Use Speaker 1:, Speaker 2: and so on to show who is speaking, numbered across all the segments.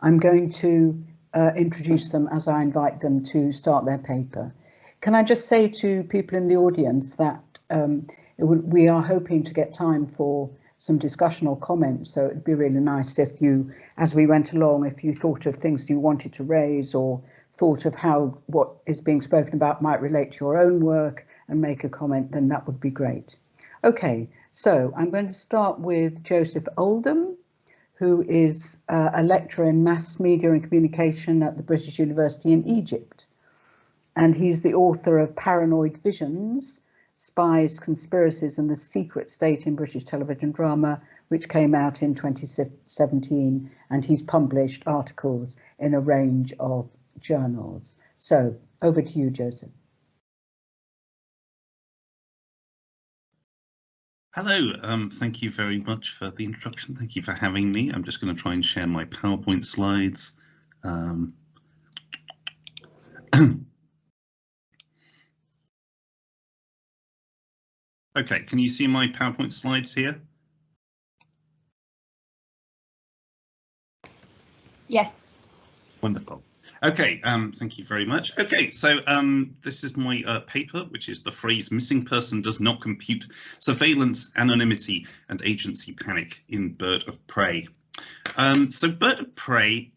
Speaker 1: I'm going to introduce them as I invite them to start their paper. Can I just say to people in the audience that we are hoping to get time for some discussion or comments, so it'd be really nice if you, as we went along, if you thought of things you wanted to raise or thought of how what is being spoken about might relate to your own work and make a comment, then that would be great. Okay, so I'm going to start with Joseph Oldham, who is a lecturer in mass media and communication at the British University in Egypt. And he's the author of Paranoid Visions, Spies, Conspiracies and the Secret State in British Television Drama, which came out in 2017, and he's published articles in a range of journals. So over to you, Joseph.
Speaker 2: Hello, thank you very much for the introduction. Thank you for having me. I'm just going to try and share my PowerPoint slides. Okay, can you see my PowerPoint slides here?
Speaker 3: Yes.
Speaker 2: Wonderful. Okay, thank you very much. Okay, so this is my paper, which is The Phrase Missing Person Does Not Compute, Surveillance, Anonymity and Agency Panic in Bird of Prey. So Bird of Prey,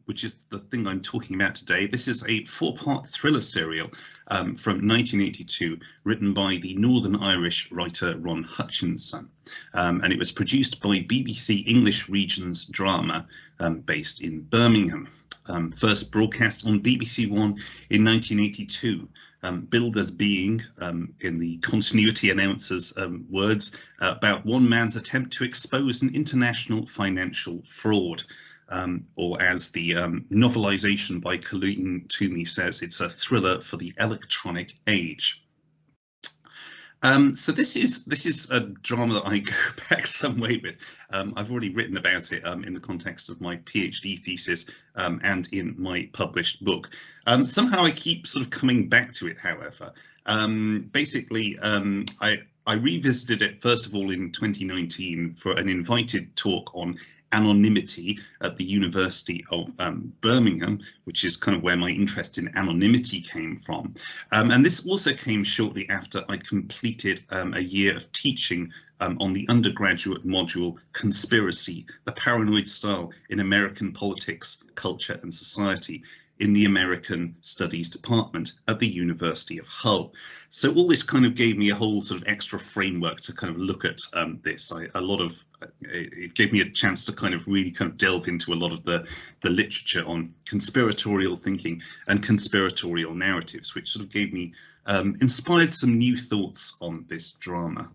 Speaker 2: which is the thing I'm talking about today, this is a 4-part thriller serial from 1982, written by the Northern Irish writer Ron Hutchinson. And it was produced by BBC English Regions Drama, based in Birmingham. First broadcast on BBC One in 1982, billed as being, in the continuity announcer's words, about one man's attempt to expose an international financial fraud, or as the novelization by Colleen Toomey says, it's a thriller for the electronic age. So this is a drama that I go back some way with. I've already written about it in the context of my PhD thesis and in my published book. Somehow I keep sort of coming back to it, however. Basically, I revisited it first of all in 2019 for an invited talk on anonymity at the University of Birmingham, which is kind of where my interest in anonymity came from. And this also came shortly after I completed a year of teaching on the undergraduate module Conspiracy, the Paranoid Style in American Politics, Culture and Society in the American Studies Department at the University of Hull. So all this kind of gave me a whole sort of extra framework to kind of look at this. It gave me a chance to kind of really kind of delve into a lot of the literature on conspiratorial thinking and conspiratorial narratives, which sort of gave me, inspired some new thoughts on this drama.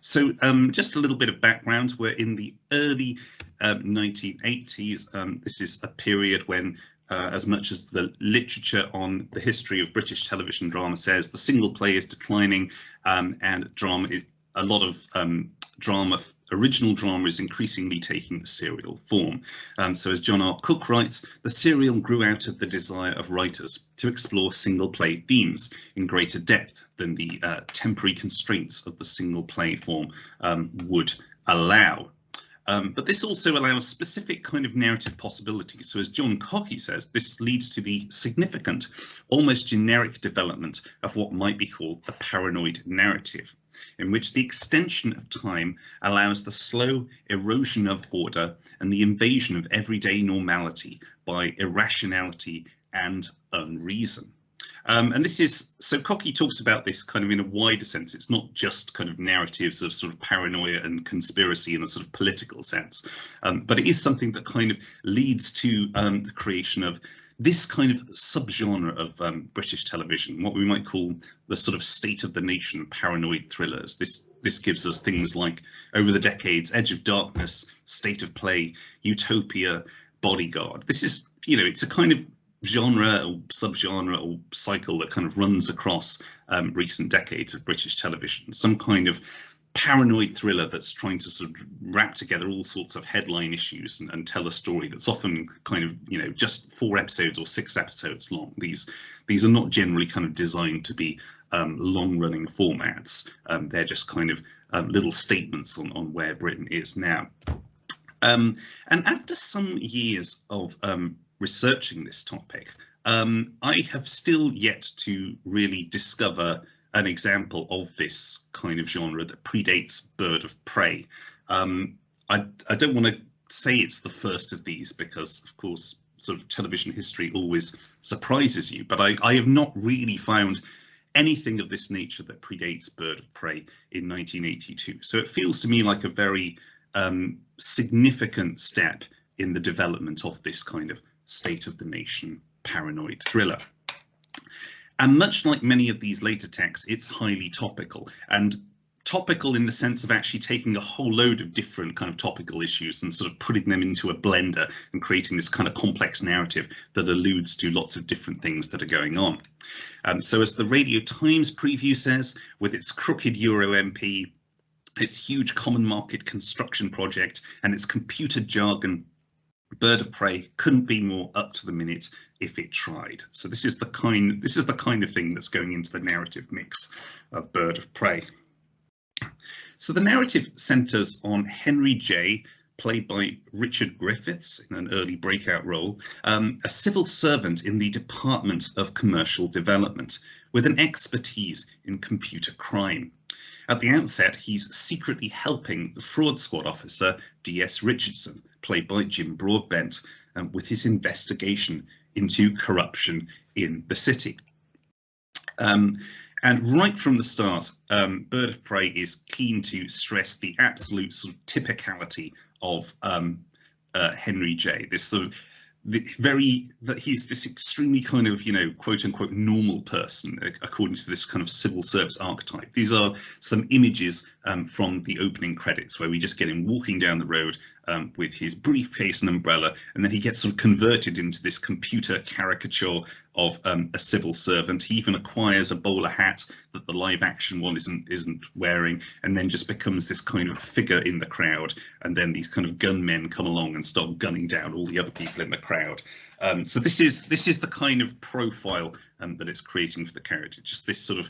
Speaker 2: So just a little bit of background. We're in the early 1980s. This is a period when, as much as the literature on the history of British television drama says, the single play is declining, and drama, a lot of original drama is increasingly taking the serial form. So as John R. Cook writes, the serial grew out of the desire of writers to explore single play themes in greater depth than the temporary constraints of the single play form would allow. But this also allows specific kind of narrative possibilities. So as John Cockey says, this leads to the significant, almost generic development of what might be called the paranoid narrative, in which the extension of time allows the slow erosion of order and the invasion of everyday normality by irrationality and unreason. And this is, so Cockey talks about this kind of in a wider sense. It's not just kind of narratives of sort of paranoia and conspiracy in a sort of political sense, but it is something that kind of leads to the creation of this kind of subgenre of British television, what we might call the sort of state of the nation paranoid thrillers. This gives us things like, over the decades, Edge of Darkness, State of Play, Utopia, Bodyguard. This is, you know, it's a kind of genre or subgenre or cycle that kind of runs across recent decades of British television. Some kind of paranoid thriller that's trying to sort of wrap together all sorts of headline issues and tell a story that's often kind of, you know, just 4 episodes or 6 episodes long. These are not generally kind of designed to be long-running formats. They're just kind of little statements on where Britain is now. And after some years of researching this topic, I have still yet to really discover an example of this kind of genre that predates Bird of Prey. I don't want to say it's the first of these because, of course, sort of television history always surprises you, but I have not really found anything of this nature that predates Bird of Prey in 1982. So it feels to me like a very significant step in the development of this kind of state of the nation paranoid thriller. And much like many of these later texts, it's highly topical, and topical in the sense of actually taking a whole load of different kind of topical issues and sort of putting them into a blender and creating this kind of complex narrative that alludes to lots of different things that are going on. So as the Radio Times preview says, with its crooked Euro MP, its huge common market construction project and its computer jargon, Bird of Prey couldn't be more up to the minute if it tried. So this is the kind of thing that's going into the narrative mix of Bird of Prey. So the narrative centres on Henry J, played by Richard Griffiths in an early breakout role, a civil servant in the Department of Commercial Development with an expertise in computer crime. At the outset, he's secretly helping the fraud squad officer, D.S. Richardson, played by Jim Broadbent, with his investigation into corruption in the city. And right from the start, Bird of Prey is keen to stress the absolute sort of typicality of Henry J. This sort of that he's this extremely kind of, you know, quote unquote normal person, according to this kind of civil service archetype. These are some images from the opening credits where we just get him walking down the road with his briefcase and umbrella, and then he gets sort of converted into this computer caricature of a civil servant. He even acquires a bowler hat that the live action one isn't wearing, and then just becomes this kind of figure in the crowd. And then these kind of gunmen come along and start gunning down all the other people in the crowd. So this is the kind of profile that it's creating for the character, just this sort of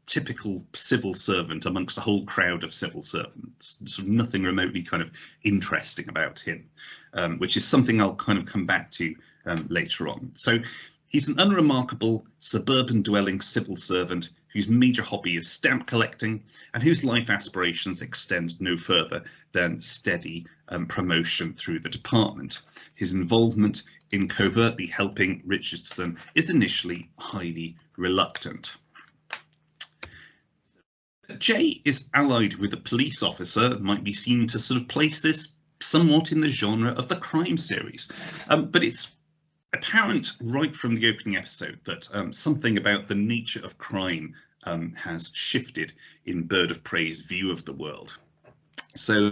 Speaker 2: typical civil servant amongst a whole crowd of civil servants. Sort of nothing remotely kind of interesting about him, which is something I'll kind of come back to later on. So he's an unremarkable suburban dwelling civil servant whose major hobby is stamp collecting and whose life aspirations extend no further than steady promotion through the department. His involvement in covertly helping Richardson is initially highly reluctant. Jay is allied with a police officer, might be seen to sort of place this somewhat in the genre of the crime series, but it's apparent right from the opening episode that something about the nature of crime has shifted in Bird of Prey's view of the world. So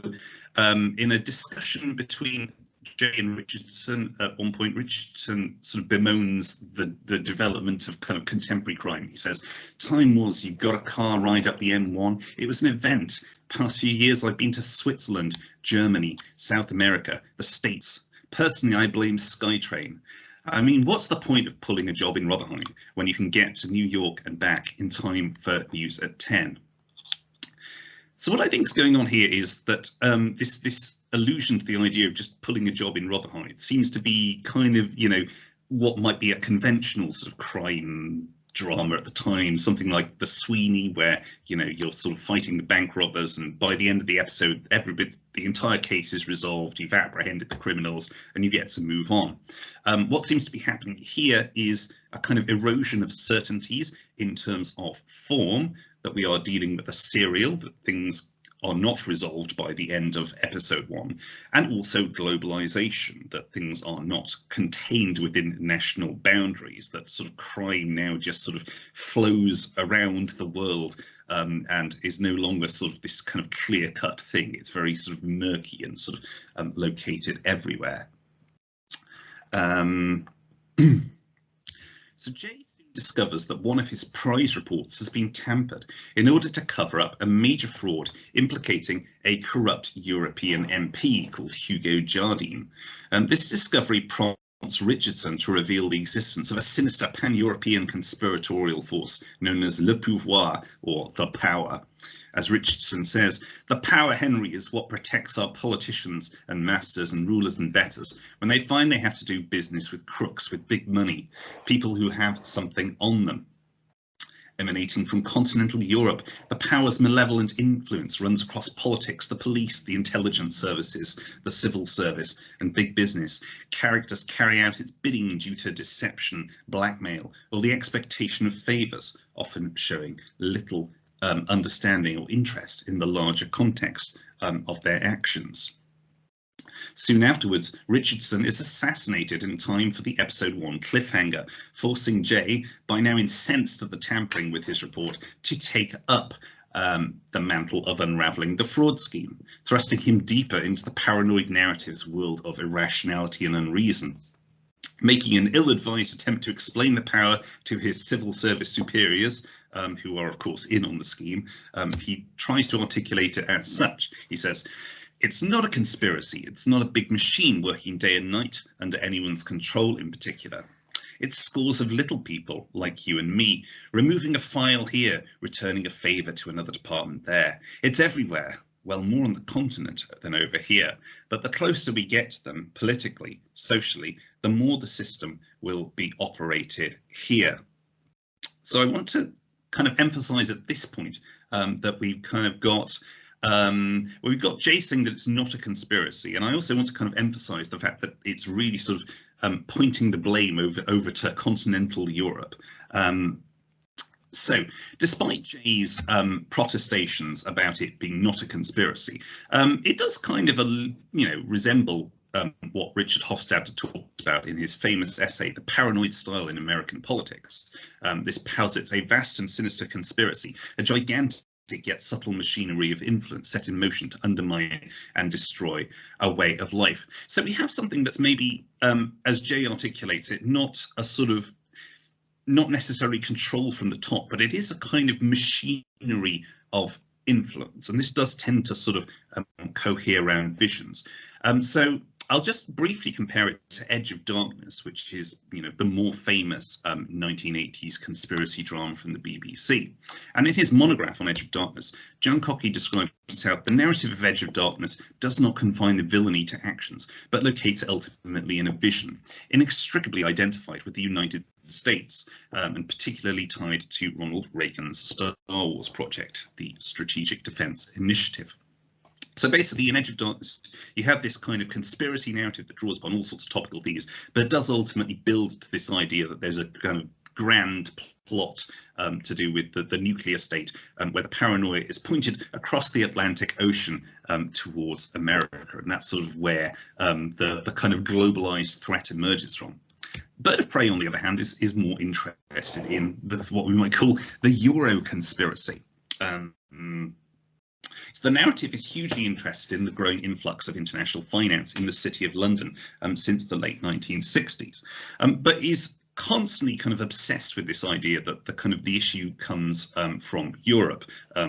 Speaker 2: in a discussion between Jay and Richardson, at one point Richardson sort of bemoans the development of kind of contemporary crime. He says, "Time was you got a car ride up the M1. It was an event. Past few years I've been to Switzerland, Germany, South America, the States. Personally, I blame SkyTrain. I mean, what's the point of pulling a job in Rotherhithe when you can get to New York and back in time for news at 10? So what I think is going on here is that this allusion to the idea of just pulling a job in Rotherhithe seems to be kind of, you know, what might be a conventional sort of crime drama at the time, something like The Sweeney, where, you know, you're sort of fighting the bank robbers, and by the end of the episode, the entire case is resolved, you've apprehended the criminals, and you get to move on. What seems to be happening here is a kind of erosion of certainties in terms of form, that we are dealing with a serial, that things are not resolved by the end of episode 1, and also globalization, that things are not contained within national boundaries, that sort of crime now just sort of flows around the world and is no longer sort of this kind of clear-cut thing. It's very sort of murky and sort of located everywhere. So Jay discovers that one of his prize reports has been tampered in order to cover up a major fraud implicating a corrupt European MP called Hugo Jardine. This discovery prompts Richardson to reveal the existence of a sinister pan-European conspiratorial force known as Le Pouvoir, or the Power. As Richardson says, the power, Henry, is what protects our politicians and masters and rulers and betters when they find they have to do business with crooks with big money, people who have something on them. Emanating from continental Europe, the power's malevolent influence runs across politics, the police, the intelligence services, the civil service, and big business. Characters carry out its bidding due to deception, blackmail, or the expectation of favours, often showing little understanding or interest in the larger context of their actions. Soon afterwards, Richardson is assassinated in time for the episode 1 cliffhanger, forcing Jay, by now incensed at the tampering with his report, to take up the mantle of unravelling the fraud scheme, thrusting him deeper into the paranoid narrative's world of irrationality and unreason. Making an ill-advised attempt to explain the power to his civil service superiors, who are of course in on the scheme, he tries to articulate it as such. He says, "It's not a conspiracy. It's not a big machine working day and night under anyone's control in particular. It's scores of little people like you and me, removing a file here, returning a favour to another department there. It's everywhere. Well, more on the continent than over here. But the closer we get to them, politically, socially, the more the system will be operated here." So I want to kind of emphasise at this point that we've kind of got we've got Jay saying that it's not a conspiracy, and I also want to kind of emphasise the fact that it's really sort of pointing the blame over to continental Europe. So, despite Jay's protestations about it being not a conspiracy, it does kind of resemble what Richard Hofstadter talked about in his famous essay, The Paranoid Style in American Politics. This posits a vast and sinister conspiracy, a gigantic yet subtle machinery of influence set in motion to undermine and destroy a way of life. So we have something that's maybe, as Jay articulates it, not necessarily control from the top, but it is a kind of machinery of influence. And this does tend to sort of cohere around visions. So I'll just briefly compare it to Edge of Darkness, which is, the more famous 1980s conspiracy drama from the BBC. And in his monograph on Edge of Darkness, John Cockey describes how the narrative of Edge of Darkness does not confine the villainy to actions, but locates it ultimately in a vision, inextricably identified with the United States, and particularly tied to Ronald Reagan's Star Wars project, the Strategic Defense Initiative. So basically, in Edge of Darkness, you have this kind of conspiracy narrative that draws upon all sorts of topical themes, but it does ultimately build to this idea that there's a kind of grand plot to do with the nuclear state, where the paranoia is pointed across the Atlantic Ocean towards America, and that's sort of where the kind of globalized threat emerges from. Bird of Prey, on the other hand, is more interested in what we might call the Euro conspiracy. So the narrative is hugely interested in the growing influx of international finance in the City of London since the late 1960s, but is constantly kind of obsessed with this idea that the issue comes from Europe,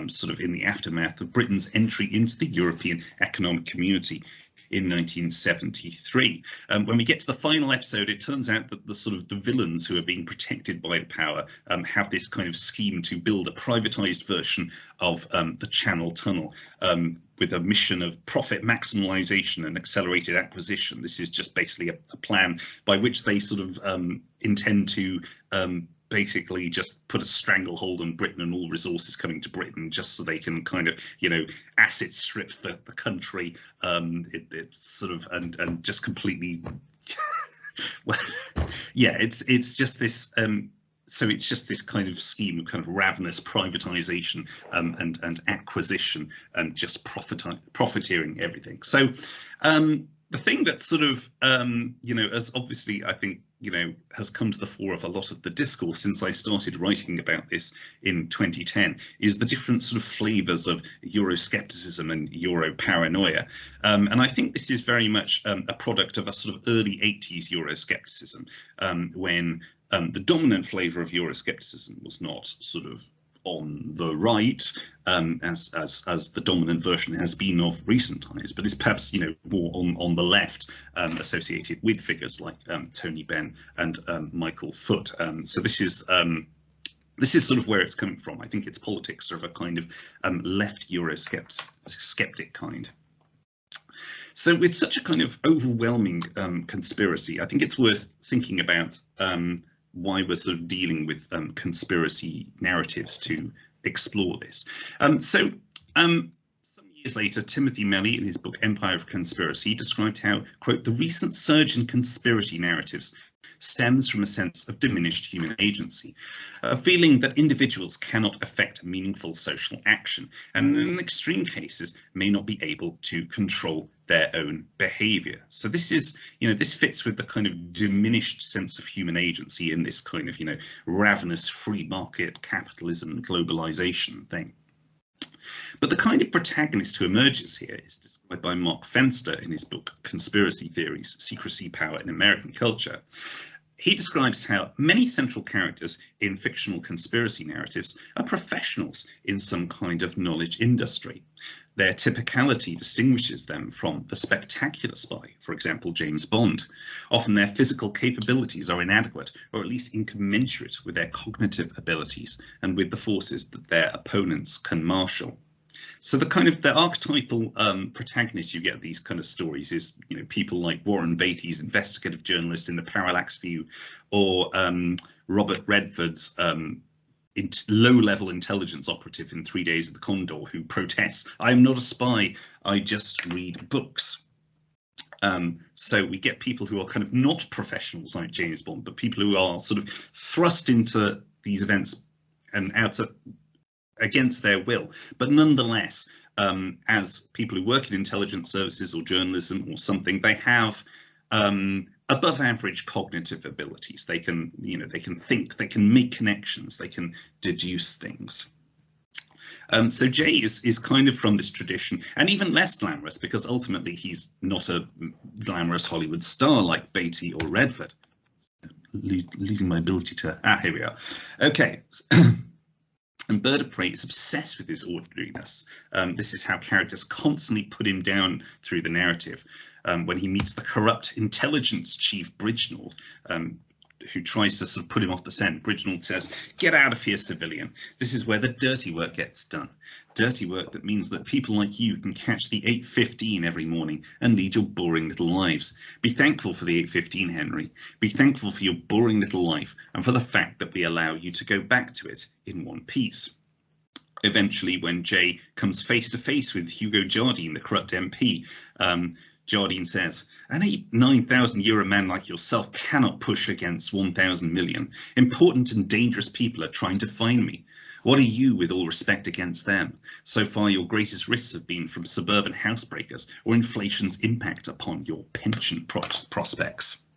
Speaker 2: sort of in the aftermath of Britain's entry into the European Economic Community in 1973. When we get to the final episode, it turns out that the villains who are being protected by the power have this kind of scheme to build a privatized version of the Channel Tunnel with a mission of profit maximization and accelerated acquisition. This is just basically a plan by which they sort of intend to basically just put a stranglehold on Britain and all resources coming to Britain, just so they can kind of, asset strip the country. It's sort of and just completely, well, yeah, it's just this. So it's just this kind of scheme of kind of ravenous privatization and acquisition and just profiteering everything. So the thing that sort of, as obviously I think, has come to the fore of a lot of the discourse since I started writing about this in 2010 is the different sort of flavours of Euroscepticism and Euro paranoia. And I think this is very much a product of a sort of early 80s Euroscepticism, when the dominant flavour of Euroscepticism was not sort of on the right, as the dominant version has been of recent times, but is perhaps, you know, more on the left, associated with figures like Tony Benn and Michael Foot. So this is sort of where it's coming from. I think its politics are of a kind of left Eurosceptic kind. So with such a kind of overwhelming conspiracy, I think it's worth thinking about why we're sort of dealing with conspiracy narratives to explore this. Some years later, Timothy Melly, in his book Empire of Conspiracy, described how, quote, the recent surge in conspiracy narratives stems from a sense of diminished human agency, a feeling that individuals cannot effect meaningful social action, and in extreme cases may not be able to control their own behavior. So this is, you know, this fits with the kind of diminished sense of human agency in this kind of, you know, ravenous free market capitalism globalization thing. But the kind of protagonist who emerges here is described by Mark Fenster in his book Conspiracy Theories, Secrecy, Power in American Culture. He describes how many central characters in fictional conspiracy narratives are professionals in some kind of knowledge industry. Their typicality distinguishes them from the spectacular spy, for example, James Bond. Often their physical capabilities are inadequate, or at least incommensurate with their cognitive abilities and with the forces that their opponents can marshal. So the kind of the archetypal protagonist you get of these kind of stories is, you know, people like Warren Beatty's investigative journalist in The Parallax View, or Robert Redford's low-level intelligence operative in 3 Days of the Condor, who protests, "I'm not a spy, I just read books." So we get people who are kind of not professionals like James Bond, but people who are sort of thrust into these events and out of against their will, but nonetheless, as people who work in intelligence services or journalism or something, they have above average cognitive abilities. They can, you know, they can think, they can make connections, they can deduce things. So Jay is kind of from this tradition, and even less glamorous, because ultimately he's not a glamorous Hollywood star like Beatty or Redford. Losing my ability to, here we are. Okay. And Bird of Prey is obsessed with his ordinariness. This is how characters constantly put him down through the narrative. When he meets the corrupt intelligence chief Bridgenorth, who tries to sort of put him off the scent, Bridgenorth says, "Get out of here, civilian. This is where the dirty work gets done. Dirty work that means that people like you can catch the 8:15 every morning and lead your boring little lives. Be thankful for the 8:15, Henry. Be thankful for your boring little life and for the fact that we allow you to go back to it in one piece." Eventually, when Jay comes face to face with Hugo Jardine, the corrupt MP, Jardine says, "An 9,000 euro man like yourself cannot push against 1,000 million. Important and dangerous people are trying to find me. What are you, with all respect, against them? So far, your greatest risks have been from suburban housebreakers or inflation's impact upon your pension prospects."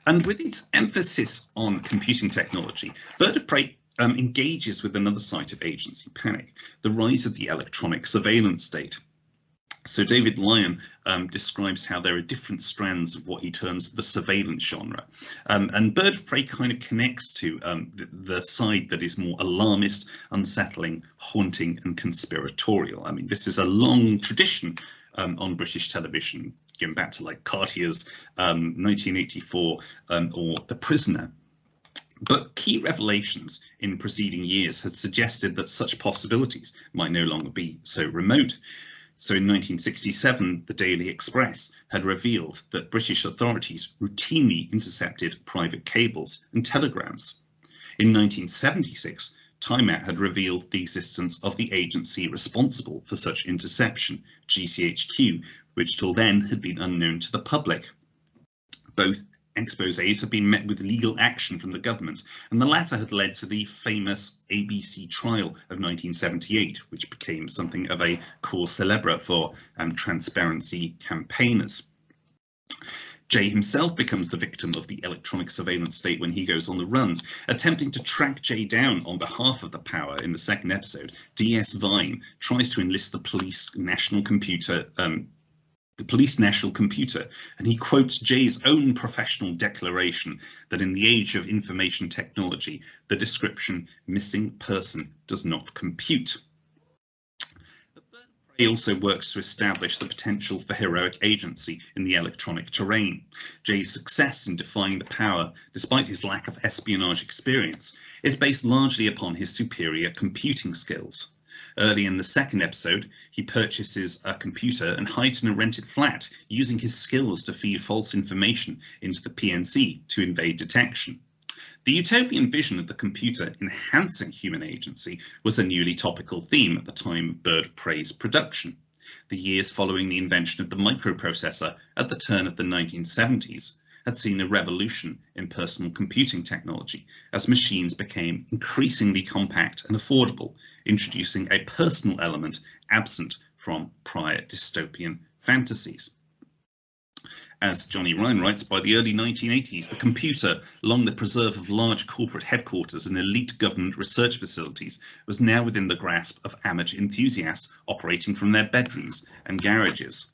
Speaker 2: And with its emphasis on computing technology, Bird of Prey engages with another site of agency panic, the rise of the electronic surveillance state. So David Lyon describes how there are different strands of what he terms the surveillance genre. And Bird of Prey kind of connects to the side that is more alarmist, unsettling, haunting and conspiratorial. I mean, this is a long tradition on British television, going back to like Cartier's 1984 or The Prisoner. But key revelations in preceding years had suggested that such possibilities might no longer be so remote. So in 1967, the Daily Express had revealed that British authorities routinely intercepted private cables and telegrams. In 1976, Time Out had revealed the existence of the agency responsible for such interception, GCHQ, which till then had been unknown to the public. Both exposés have been met with legal action from the government, and the latter had led to the famous ABC trial of 1978, which became something of a cause célèbre for transparency campaigners. Jay himself becomes the victim of the electronic surveillance state when he goes on the run. Attempting to track Jay down on behalf of the power in the second episode, DS Vine tries to enlist the police national computer the police national computer, and he quotes Jay's own professional declaration that in the age of information technology, the description missing person does not compute. He also works to establish the potential for heroic agency in the electronic terrain. Jay's success in defying the power, despite his lack of espionage experience, is based largely upon his superior computing skills. Early in the second episode, he purchases a computer and hides in a rented flat, using his skills to feed false information into the PNC to evade detection. The utopian vision of the computer enhancing human agency was a newly topical theme at the time of Bird of Prey's production. The years following the invention of the microprocessor at the turn of the 1970s had seen a revolution in personal computing technology as machines became increasingly compact and affordable, introducing a personal element absent from prior dystopian fantasies. As Johnny Ryan writes, by the early 1980s, the computer, along the preserve of large corporate headquarters and elite government research facilities, was now within the grasp of amateur enthusiasts operating from their bedrooms and garages.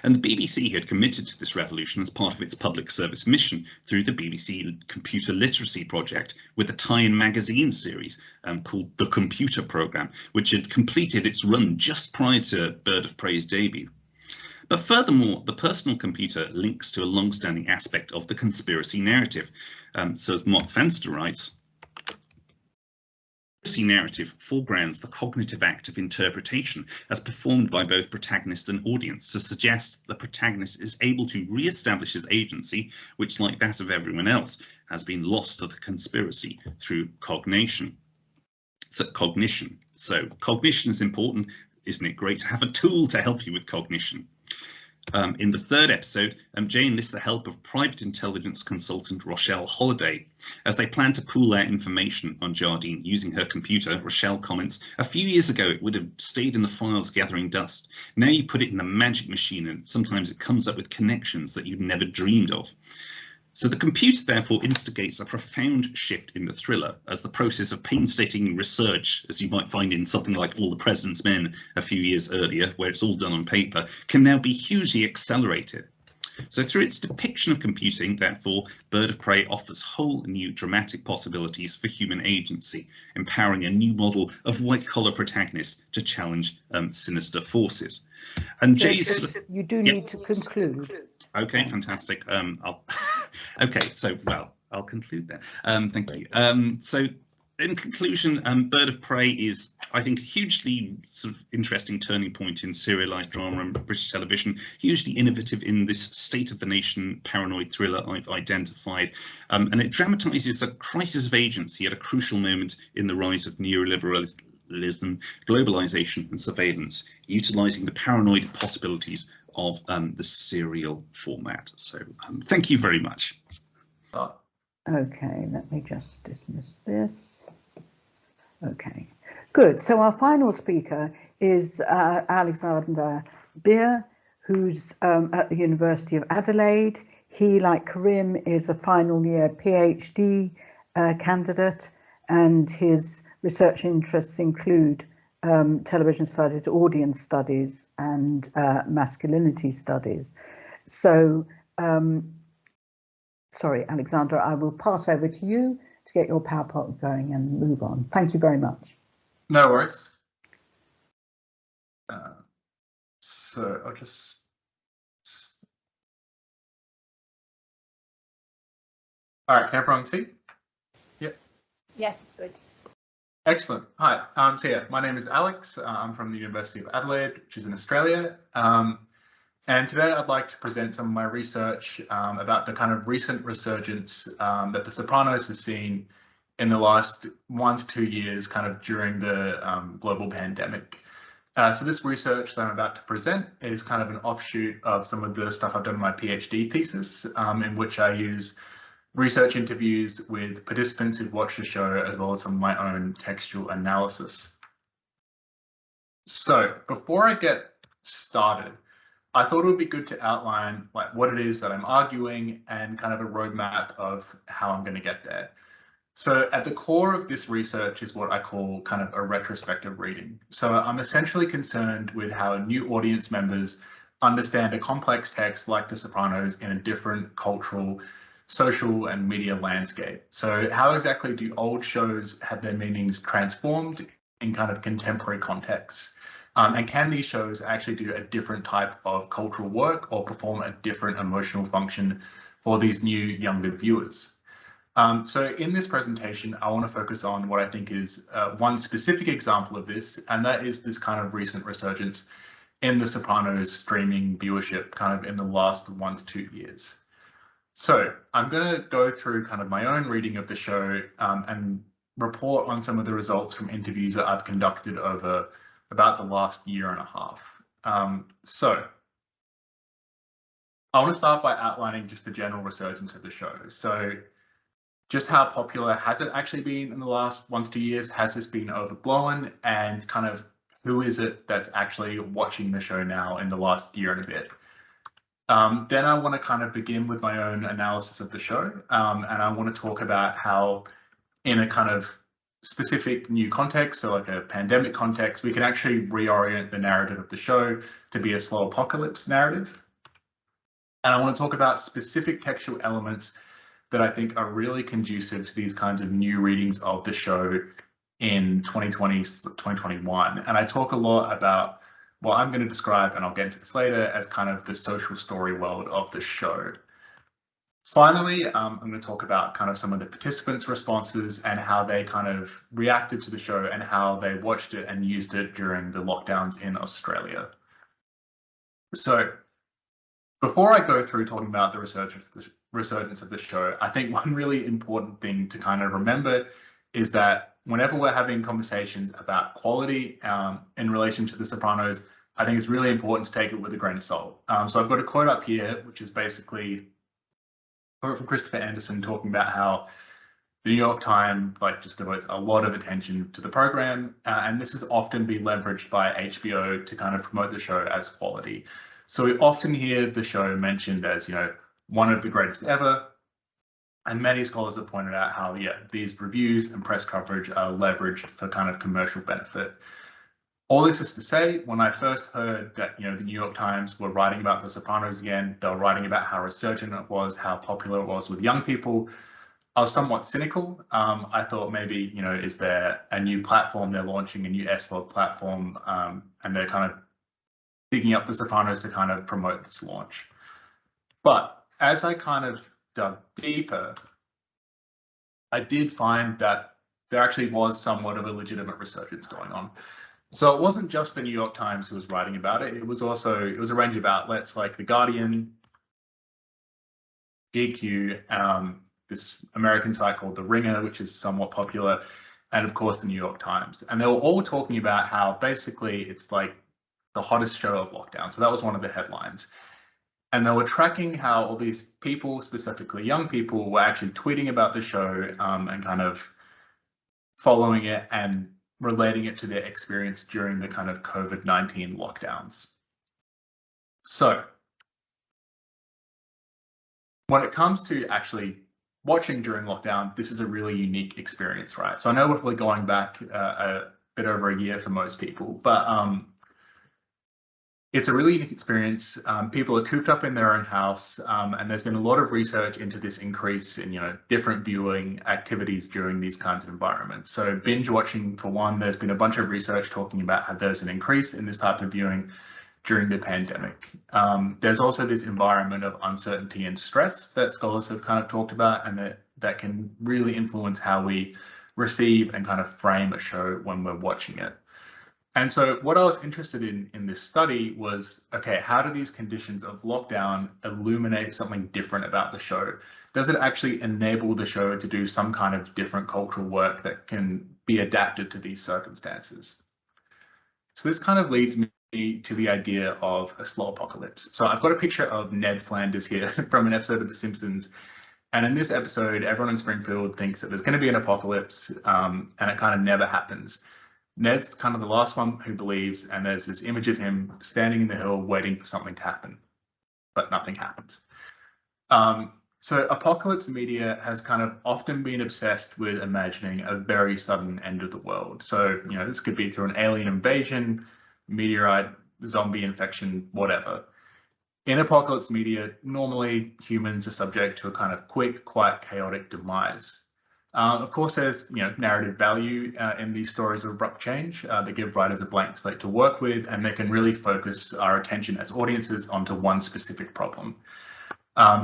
Speaker 2: And the BBC had committed to this revolution as part of its public service mission through the BBC Computer Literacy Project, with a tie-in magazine series called The Computer Programme, which had completed its run just prior to Bird of Prey's debut. But furthermore, the personal computer links to a long-standing aspect of the conspiracy narrative. So as Mark Fenster writes, the conspiracy narrative foregrounds the cognitive act of interpretation as performed by both protagonist and audience to suggest the protagonist is able to re-establish his agency, which, like that of everyone else, has been lost to the conspiracy through cognition. So cognition is important. Isn't it great to have a tool to help you with cognition? In the third episode, Jay enlists the help of private intelligence consultant Rochelle Holliday. As they plan to pool their information on Jardine using her computer, Rochelle comments, "A few years ago it would have stayed in the files gathering dust. Now you put it in the magic machine and sometimes it comes up with connections that you'd never dreamed of." So the computer therefore instigates a profound shift in the thriller, as the process of painstaking research, as you might find in something like All the President's Men a few years earlier, where it's all done on paper, can now be hugely accelerated. So through its depiction of computing, therefore, Bird of Prey offers whole new dramatic possibilities for human agency, empowering a new model of white-collar protagonists to challenge sinister forces. And Jay's...
Speaker 1: You do need to conclude.
Speaker 2: Okay, fantastic. Okay, so, well, I'll conclude then. Thank you. So in conclusion, Bird of Prey is, I think, a hugely sort of interesting turning point in serialised drama and British television, hugely innovative in this state of the nation paranoid thriller I've identified. And it dramatises a crisis of agency at a crucial moment in the rise of neoliberalism, globalisation and surveillance, utilising the paranoid possibilities of the serial format. So thank you very much.
Speaker 1: Okay, let me just dismiss this. Okay, good. So our final speaker is Alexander Beare, who's at the University of Adelaide. He, like Karim, is a final year PhD candidate, and his research interests include television studies, audience studies, and masculinity studies. So, sorry, Alexander, I will pass over to you to get your PowerPoint going and move on. Thank you very much.
Speaker 3: No worries. So I'll just... All right, can everyone see? Yep.
Speaker 4: Yes, it's good.
Speaker 3: Excellent. Hi. So yeah, my name is Alex. I'm from the University of Adelaide, which is in Australia. And today I'd like to present some of my research about the kind of recent resurgence that the Sopranos has seen in the last 1 to 2 years, kind of during the global pandemic. So this research that I'm about to present is kind of an offshoot of some of the stuff I've done in my PhD thesis, in which I use research interviews with participants who've watched the show, as well as some of my own textual analysis. So before I get started, I thought it would be good to outline like what it is that I'm arguing and kind of a roadmap of how I'm going to get there. So at the core of this research is what I call kind of a retrospective reading. So I'm essentially concerned with how new audience members understand a complex text like The Sopranos in a different cultural, social and media landscape. So how exactly do old shows have their meanings transformed in kind of contemporary contexts? And can these shows actually do a different type of cultural work or perform a different emotional function for these new younger viewers? So in this presentation, I want to focus on what I think is one specific example of this, and that is this kind of recent resurgence in The Sopranos streaming viewership kind of in the last 1 to 2 years. So I'm going to go through kind of my own reading of the show and report on some of the results from interviews that I've conducted over about the last year and a half. So I want to start by outlining just the general resurgence of the show. So just how popular has it actually been in the last 1 to 2 years? Has this been overblown? And kind of who is it that's actually watching the show now in the last year and a bit? Then I want to kind of begin with my own analysis of the show. And I want to talk about how in a kind of specific new context, so like a pandemic context, we can actually reorient the narrative of the show to be a slow apocalypse narrative. And I want to talk about specific textual elements that I think are really conducive to these kinds of new readings of the show in 2020, 2021. And I talk a lot about what I'm going to describe, and I'll get into this later, as kind of the social story world of the show. Finally, I'm going to talk about kind of some of the participants' responses and how they kind of reacted to the show and how they watched it and used it during the lockdowns in Australia. So before I go through talking about the resurgence of the show, I think one really important thing to kind of remember is that whenever we're having conversations about quality in relation to The Sopranos, I think it's really important to take it with a grain of salt. So I've got a quote up here, which is basically from Christopher Anderson talking about how the New York Times just devotes a lot of attention to the program, and this has often been leveraged by HBO to kind of promote the show as quality. So we often hear the show mentioned as, one of the greatest ever, and many scholars have pointed out how, these reviews and press coverage are leveraged for kind of commercial benefit. All this is to say, when I first heard that, the New York Times were writing about The Sopranos again, they were writing about how resurgent it was, how popular it was with young people, I was somewhat cynical. I thought maybe, is there a new platform they're launching, a new SVOD platform, and they're kind of digging up The Sopranos to kind of promote this launch. But as I kind of dug deeper, I did find that there actually was somewhat of a legitimate resurgence going on. So it wasn't just the New York Times who was writing about it. It was a range of outlets like The Guardian, GQ, this American site called The Ringer, which is somewhat popular, and of course the New York Times. And they were all talking about how basically it's like the hottest show of lockdown. So that was one of the headlines. And they were tracking how all these people, specifically young people, were actually tweeting about the show and kind of following it and relating it to their experience during the kind of COVID-19 lockdowns. So when it comes to actually watching during lockdown, this is a really unique experience, right? So I know we're going back a bit over a year for most people, but it's a really unique experience. People are cooped up in their own house, and there's been a lot of research into this increase in, different viewing activities during these kinds of environments. So binge watching, for one, there's been a bunch of research talking about how there's an increase in this type of viewing during the pandemic. There's also this environment of uncertainty and stress that scholars have kind of talked about, and that can really influence how we receive and kind of frame a show when we're watching it. And so what I was interested in this study was, okay, how do these conditions of lockdown illuminate something different about the show? Does it actually enable the show to do some kind of different cultural work that can be adapted to these circumstances? So this kind of leads me to the idea of a slow apocalypse. So I've got a picture of Ned Flanders here from an episode of The Simpsons. And in this episode, everyone in Springfield thinks that there's going to be an apocalypse, and it kind of never happens. Ned's kind of the last one who believes, and there's this image of him standing in the hill waiting for something to happen, but nothing happens. So apocalypse media has kind of often been obsessed with imagining a very sudden end of the world. So, this could be through an alien invasion, meteorite, zombie infection, whatever. In apocalypse media, normally humans are subject to a kind of quick, quite chaotic demise. Of course, there's narrative value in these stories of abrupt change. They give writers a blank slate to work with, and they can really focus our attention as audiences onto one specific problem.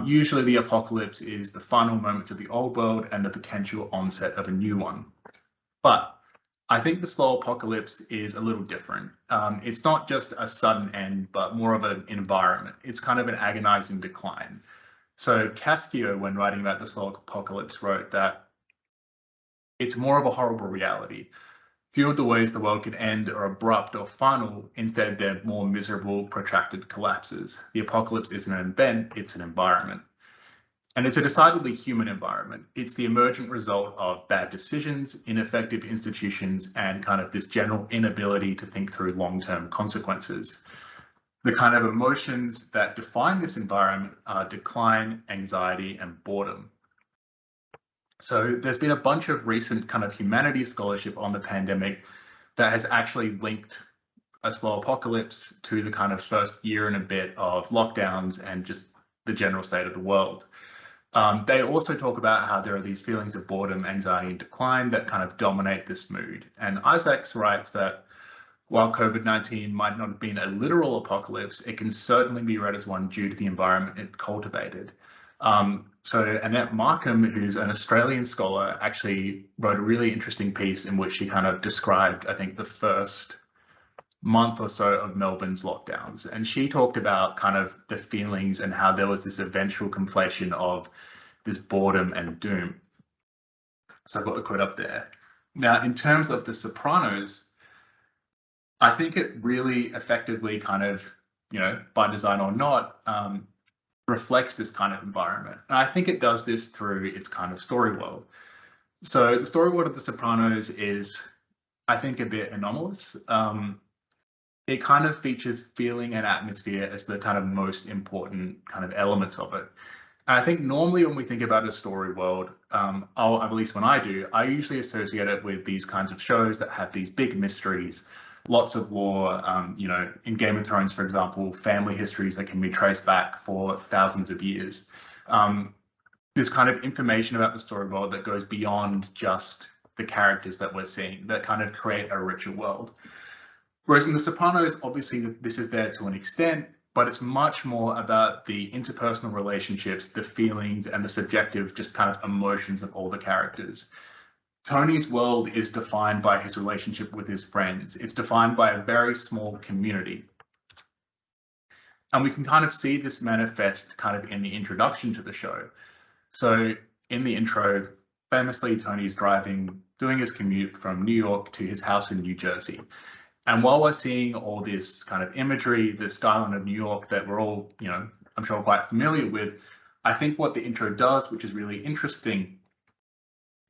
Speaker 3: Usually the apocalypse is the final moments of the old world and the potential onset of a new one. But I think the slow apocalypse is a little different. It's not just a sudden end, but more of an environment. It's kind of an agonizing decline. So Cascio, when writing about the slow apocalypse, wrote that it's more of a horrible reality. Few of the ways the world could end are abrupt or final. Instead, they're more miserable, protracted collapses. The apocalypse isn't an event, it's an environment. And it's a decidedly human environment. It's the emergent result of bad decisions, ineffective institutions, and kind of this general inability to think through long-term consequences. The kind of emotions that define this environment are decline, anxiety, and boredom. So there's been a bunch of recent kind of humanities scholarship on the pandemic that has actually linked a slow apocalypse to the kind of first year and a bit of lockdowns and just the general state of the world. They also talk about how there are these feelings of boredom, anxiety, and decline that kind of dominate this mood. And Isaacs writes that while COVID-19 might not have been a literal apocalypse, it can certainly be read as one due to the environment it cultivated. So Annette Markham, who's an Australian scholar, actually wrote a really interesting piece in which she kind of described, I think, the first month or so of Melbourne's lockdowns. And she talked about kind of the feelings and how there was this eventual conflation of this boredom and doom. So I've got the quote up there. Now, in terms of the Sopranos, I think it really effectively kind of, by design or not, reflects this kind of environment. And I think it does this through its kind of story world. So the story world of The Sopranos is, I think, a bit anomalous. It kind of features feeling and atmosphere as the kind of most important kind of elements of it. And I think normally when we think about a story world, at least when I do, I usually associate it with these kinds of shows that have these big mysteries, lots of lore, in Game of Thrones, for example, family histories that can be traced back for thousands of years. This kind of information about the story world that goes beyond just the characters that we're seeing, that kind of create a richer world. Whereas in The Sopranos, obviously this is there to an extent, but it's much more about the interpersonal relationships, the feelings, and the subjective just kind of emotions of all the characters. Tony's world is defined by his relationship with his friends. It's defined by a very small community. And we can kind of see this manifest kind of in the introduction to the show. So in the intro, famously, Tony's driving, doing his commute from New York to his house in New Jersey. And while we're seeing all this kind of imagery, the skyline of New York that we're all, I'm sure quite familiar with, I think what the intro does, which is really interesting,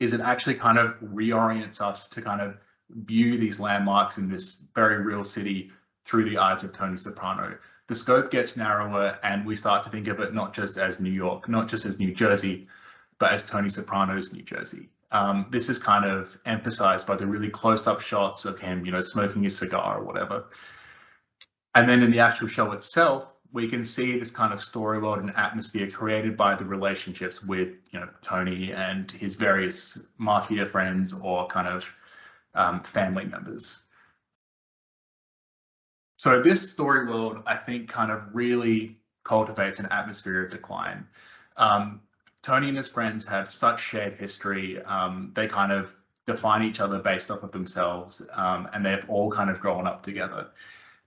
Speaker 3: is it actually kind of reorients us to kind of view these landmarks in this very real city through the eyes of Tony Soprano. The scope gets narrower and we start to think of it not just as New York, not just as New Jersey, but as Tony Soprano's New Jersey. This is kind of emphasized by the really close-up shots of him, smoking his cigar or whatever. And then in the actual show itself, we can see this kind of story world and atmosphere created by the relationships with, Tony and his various mafia friends or kind of family members. So this story world, I think, kind of really cultivates an atmosphere of decline. Tony and his friends have such shared history. They kind of define each other based off of themselves, and they've all kind of grown up together.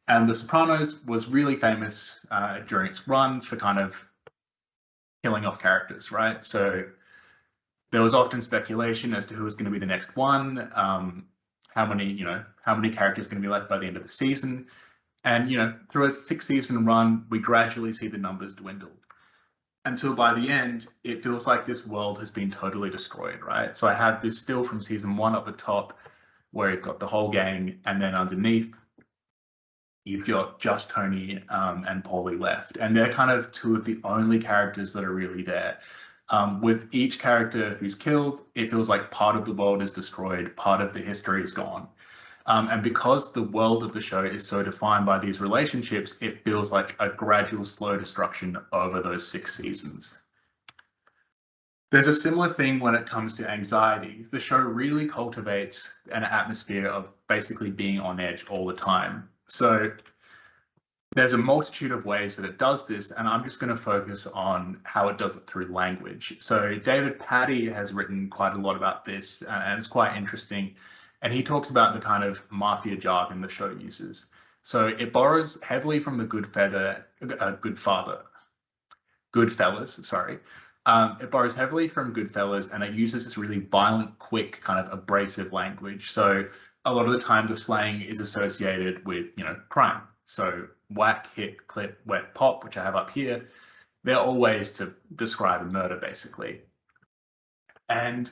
Speaker 3: And The Sopranos was really famous during its run for kind of killing off characters, right? So there was often speculation as to who was going to be the next one, how many characters are going to be left by the end of the season. And, through a 6-season run, we gradually see the numbers dwindle until by the end, it feels like this world has been totally destroyed, right? So I have this still from season 1 at the top where you've got the whole gang, and then underneath, you've got just Tony and Paulie left. And they're kind of two of the only characters that are really there. With each character who's killed, it feels like part of the world is destroyed, part of the history is gone. And because the world of the show is so defined by these relationships, it feels like a gradual, slow destruction over those 6 seasons. There's a similar thing when it comes to anxiety. The show really cultivates an atmosphere of basically being on edge all the time. So there's a multitude of ways that it does this, and I'm just going to focus on how it does it through language. So David Patty has written quite a lot about this, and it's quite interesting. And he talks about the kind of mafia jargon the show uses. So it borrows heavily from the Goodfellas. It borrows heavily from Goodfellas, and it uses this really violent, quick, kind of abrasive language. So a lot of the time, the slang is associated with, crime. So whack, hit, clip, wet, pop, which I have up here, they're all ways to describe a murder, basically. And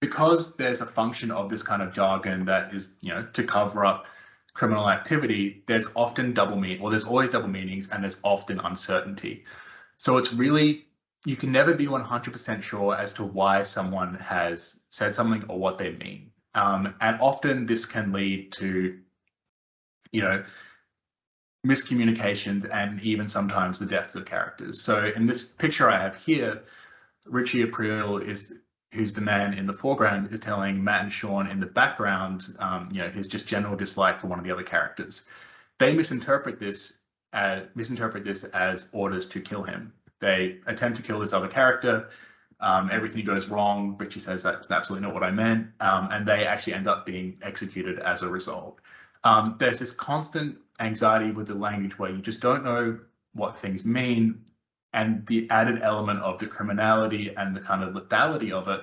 Speaker 3: because there's a function of this kind of jargon that is, to cover up criminal activity, there's often there's always double meanings, and there's often uncertainty. So it's really, you can never be 100% sure as to why someone has said something or what they mean. And often this can lead to, miscommunications and even sometimes the deaths of characters. So in this picture I have here, Richie April who's the man in the foreground, is telling Matt and Sean in the background, his just general dislike for one of the other characters. They misinterpret this as orders to kill him. They attempt to kill this other character. Everything goes wrong. Richie says that's absolutely not what I meant, and they actually end up being executed as a result. There's this constant anxiety with the language where you just don't know what things mean, and the added element of the criminality and the kind of lethality of it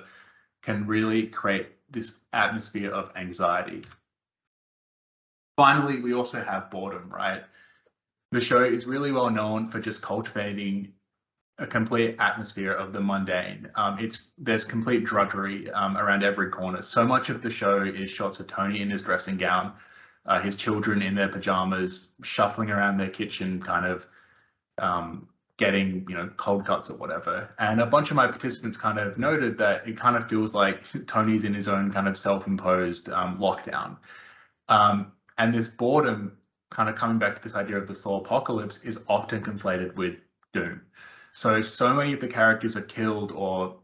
Speaker 3: can really create this atmosphere of anxiety. Finally, we also have boredom, right? The show is really well known for just cultivating a complete atmosphere of the mundane. There's complete drudgery around every corner. So much of the show is shots of Tony in his dressing gown, his children in their pajamas, shuffling around their kitchen, kind of getting, cold cuts or whatever. And a bunch of my participants kind of noted that it kind of feels like Tony's in his own kind of self-imposed lockdown. And this boredom, kind of coming back to this idea of the soul apocalypse, is often conflated with doom. So many of the characters are killed or,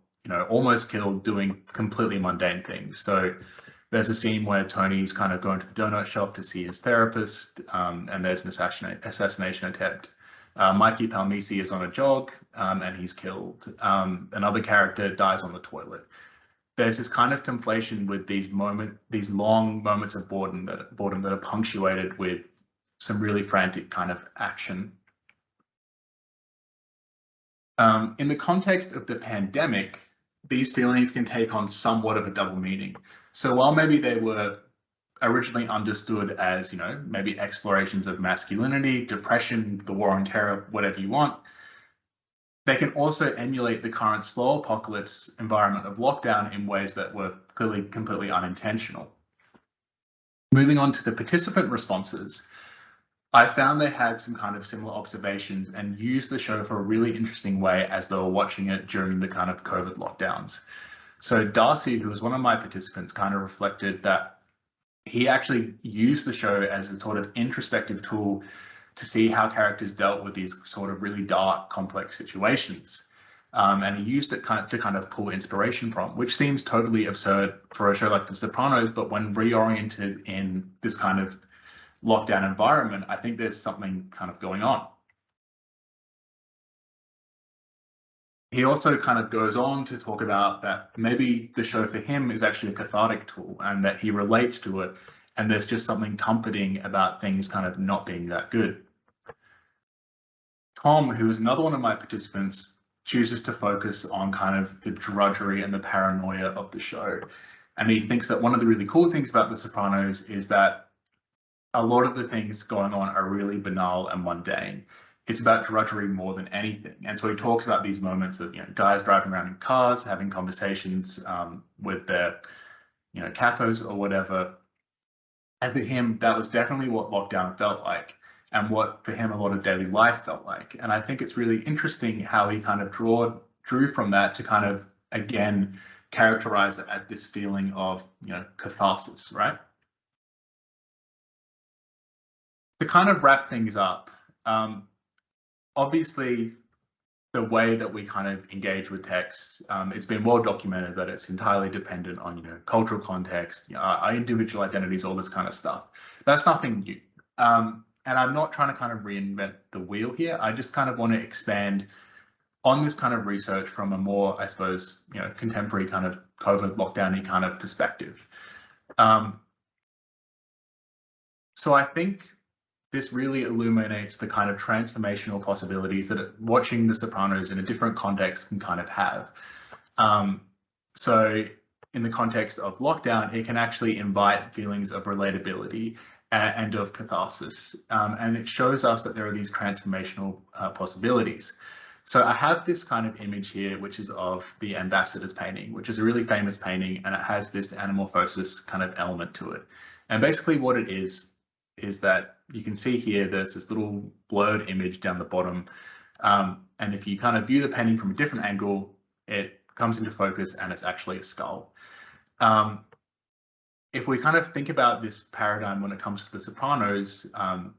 Speaker 3: almost killed doing completely mundane things. So there's a scene where Tony's kind of going to the donut shop to see his therapist, and there's an assassination attempt. Mikey Palmisi is on a jog, and he's killed. Another character dies on the toilet. There's this kind of conflation with these long moments of boredom that are punctuated with some really frantic kind of action. In the context of the pandemic, these feelings can take on somewhat of a double meaning. So while maybe they were originally understood as, maybe explorations of masculinity, depression, the war on terror, whatever you want, they can also emulate the current slow apocalypse environment of lockdown in ways that were clearly completely unintentional. Moving on to the participant responses, I found they had some kind of similar observations and used the show for a really interesting way as they were watching it during the kind of COVID lockdowns. So Darcy, who was one of my participants, kind of reflected that he actually used the show as a sort of introspective tool to see how characters dealt with these sort of really dark, complex situations. And he used it to kind of pull inspiration from, which seems totally absurd for a show like The Sopranos, but when reoriented in this kind of lockdown environment, I think there's something kind of going on. He also kind of goes on to talk about that maybe the show for him is actually a cathartic tool and that he relates to it, and there's just something comforting about things kind of not being that good. Tom, who is another one of my participants, chooses to focus on kind of the drudgery and the paranoia of the show. And he thinks that one of the really cool things about The Sopranos is that a lot of the things going on are really banal and mundane. It's about drudgery more than anything. And so he talks about these moments of, guys driving around in cars, having conversations with their, capos or whatever. And for him, that was definitely what lockdown felt like, and what for him a lot of daily life felt like. And I think it's really interesting how he kind of drew from that to kind of, again, characterize it at this feeling of, catharsis, right? To kind of wrap things up, obviously, the way that we kind of engage with text, it's been well documented that it's entirely dependent on, cultural context, our individual identities, all this kind of stuff. That's nothing new. And I'm not trying to kind of reinvent the wheel here. I just kind of want to expand on this kind of research from a more, I suppose, contemporary kind of COVID lockdown-y kind of perspective. So I think this really illuminates the kind of transformational possibilities that watching The Sopranos in a different context can kind of have. So in the context of lockdown, it can actually invite feelings of relatability and of catharsis. And it shows us that there are these transformational possibilities. So I have this kind of image here, which is of the Ambassador's painting, which is a really famous painting, and it has this anamorphosis kind of element to it. And basically what it is that you can see here, there's this little blurred image down the bottom. And if you kind of view the painting from a different angle, it comes into focus and it's actually a skull. If we kind of think about this paradigm when it comes to The Sopranos, our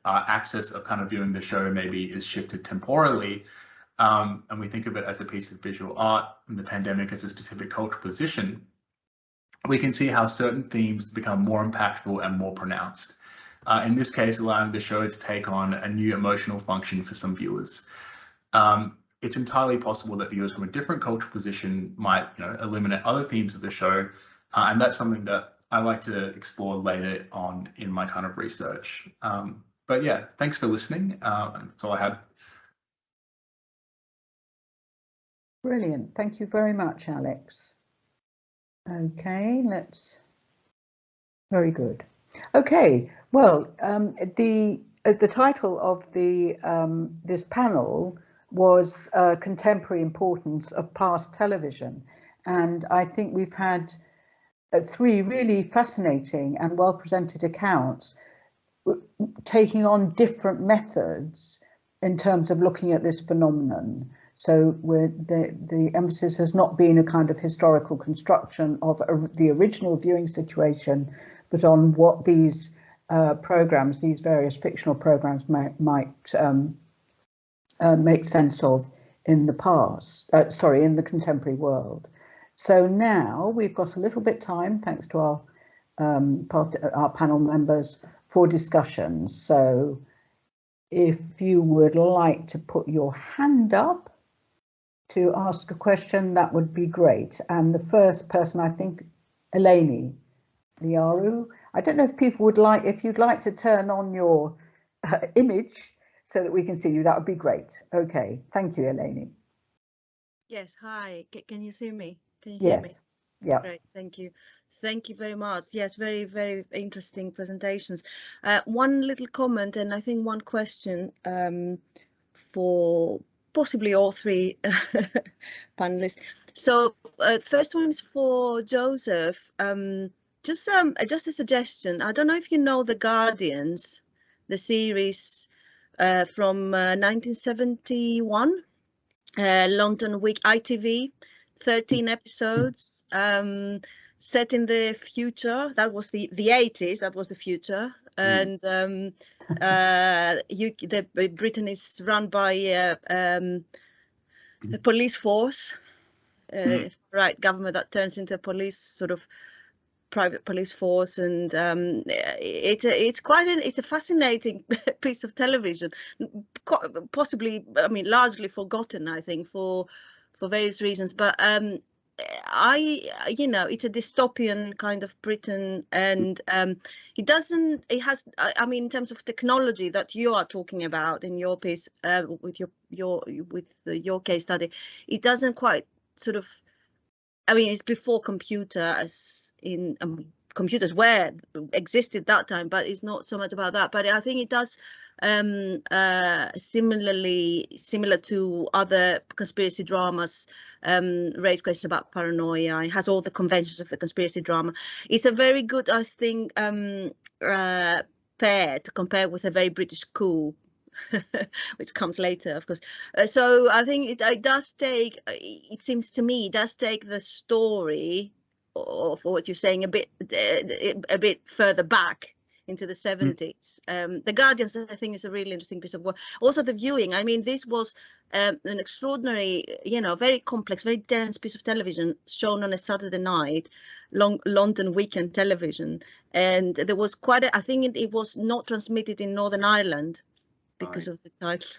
Speaker 3: access of kind of viewing the show maybe is shifted temporally, and we think of it as a piece of visual art and the pandemic as a specific cultural position, we can see how certain themes become more impactful and more pronounced. In this case, allowing the show to take on a new emotional function for some viewers. It's entirely possible that viewers from a different cultural position might, illuminate other themes of the show, and that's something that I like to explore later on in my kind of research. But yeah, thanks for listening. That's all I had.
Speaker 1: Brilliant. Thank you very much, Alex. Okay, very good. Okay, well, the title of this panel was Contemporary Importance of Past Television, and I think we've had three really fascinating and well-presented accounts taking on different methods in terms of looking at this phenomenon. So the emphasis has not been a kind of historical construction of the original viewing situation, but on what these programs, these various fictional programs might make sense of in the past, in the contemporary world. So now we've got a little bit time, thanks to our panel members, for discussions. So if you would like to put your hand up to ask a question, that would be great. And the first person, I think, Eleni Liaru. I don't know if people would like, if you'd like to turn on your image so that we can see you, that would be great. Okay, thank you, Eleni.
Speaker 4: Yes, hi, can you see me? Can you hear me?
Speaker 1: Yes, yeah.
Speaker 4: Great, thank you. Thank you very much. Yes, very, very interesting presentations. One little comment and I think one question for possibly all three panelists. So first one is for Joseph. Just a suggestion. I don't know if you know The Guardians, the series from 1971, London Week, ITV, 13 episodes, set in the future. That was the 80s. That was the future, and Britain is run by a police force, right? Government that turns into a police sort of private police force, and it's a fascinating piece of television, possibly, I mean, largely forgotten, I think, for various reasons, but it's a dystopian kind of Britain, and it has, I mean, in terms of technology that you are talking about in your piece, with your case study, it doesn't quite sort of, I mean, it's before computers computers existed that time, but it's not so much about that. But I think it does similar to other conspiracy dramas, raise questions about paranoia. It has all the conventions of the conspiracy drama. It's a very good, I think, pair to compare with a very British coup which comes later, of course. So I think it does take, it seems to me, it does take the story of what you're saying a bit further back into the 70s. The Guardians, I think, is a really interesting piece of work. Also the viewing, I mean, this was an extraordinary, you know, very complex, very dense piece of television shown on a Saturday night, London weekend television. And there was quite a, I think it was not transmitted in Northern Ireland because of the title.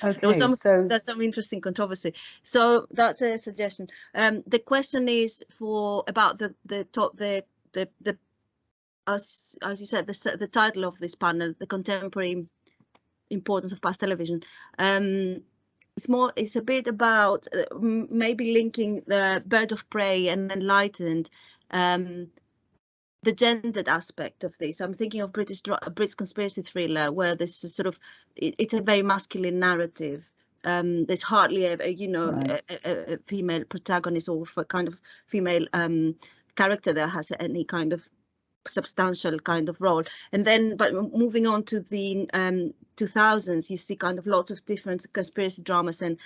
Speaker 1: Okay,
Speaker 4: there's some interesting controversy. So that's a suggestion. The question is about as you said, the title of this panel, the contemporary importance of past television. It's a bit about maybe linking the Bird of Prey and Enlightened, the gendered aspect of this. I'm thinking of British conspiracy thriller, where this is sort of, it's a very masculine narrative. There's hardly a female protagonist or a kind of female character that has any kind of substantial kind of role. And then, but moving on to the 2000s, you see kind of lots of different conspiracy dramas and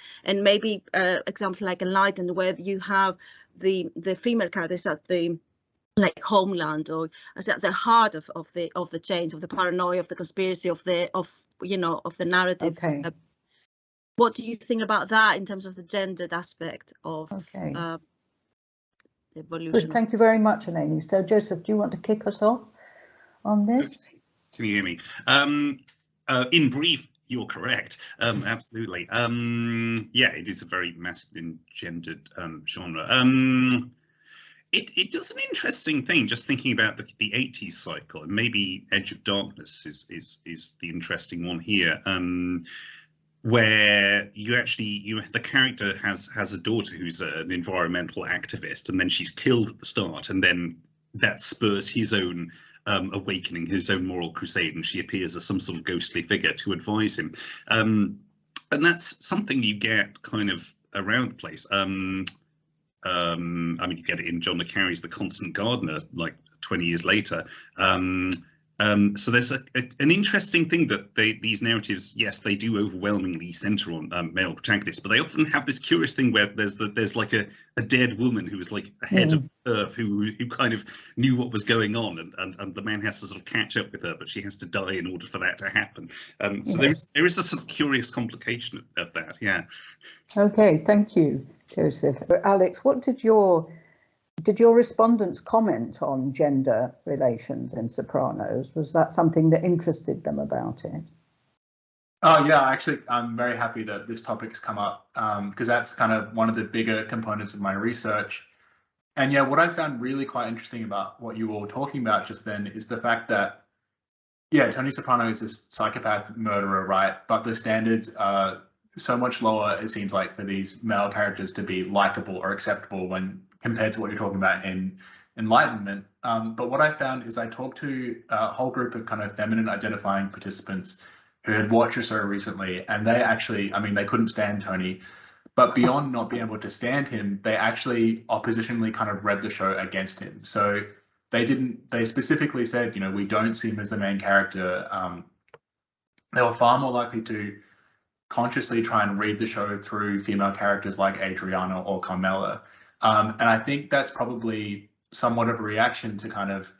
Speaker 4: maybe examples like Enlightened, where you have the female characters at the like Homeland, or as at the heart of the change, of the paranoia, of the conspiracy, of the narrative.
Speaker 1: Okay.
Speaker 4: What do you think about that in terms of the gendered aspect of evolution?
Speaker 1: Good, thank you very much, Eleni. So, Joseph, do you want to kick us off on this?
Speaker 2: Can you hear me? In brief, you're correct. Absolutely. Yeah, it is a very masculine gendered genre. It does an interesting thing, just thinking about the 80s cycle, and maybe Edge of Darkness is the interesting one here. Where the character has a daughter who's an environmental activist, and then she's killed at the start, and then that spurs his own awakening, his own moral crusade, and she appears as some sort of ghostly figure to advise him. And that's something you get kind of around the place. I mean, you get it in John le Carre's The Constant Gardener, like 20 years later. So there's an interesting thing that these narratives, yes, they do overwhelmingly center on male protagonists, but they often have this curious thing where there's like a dead woman who was like a head of Earth who kind of knew what was going on, and the man has to sort of catch up with her, but she has to die in order for that to happen. So there is a sort of curious complication of that. Yeah.
Speaker 1: Okay, thank you, Joseph. Alex, what did your respondents comment on gender relations in Sopranos? Was that something that interested them about it?
Speaker 3: Oh yeah, actually, I'm very happy that this topic's come up, because that's kind of one of the bigger components of my research. And yeah, what I found really quite interesting about what you all were talking about just then is the fact that, yeah, Tony Soprano is this psychopath murderer, right? But the standards are so much lower, it seems like, for these male characters to be likable or acceptable when compared to what you're talking about in Enlightenment. But what I found is I talked to a whole group of kind of feminine identifying participants who had watched the show recently, and they actually, I mean, they couldn't stand Tony, but beyond not being able to stand him, they actually oppositionally kind of read the show against him. So they specifically said, you know, we don't see him as the main character. They were far more likely to consciously try and read the show through female characters like Adriana or Carmela. And I think that's probably somewhat of a reaction to kind of,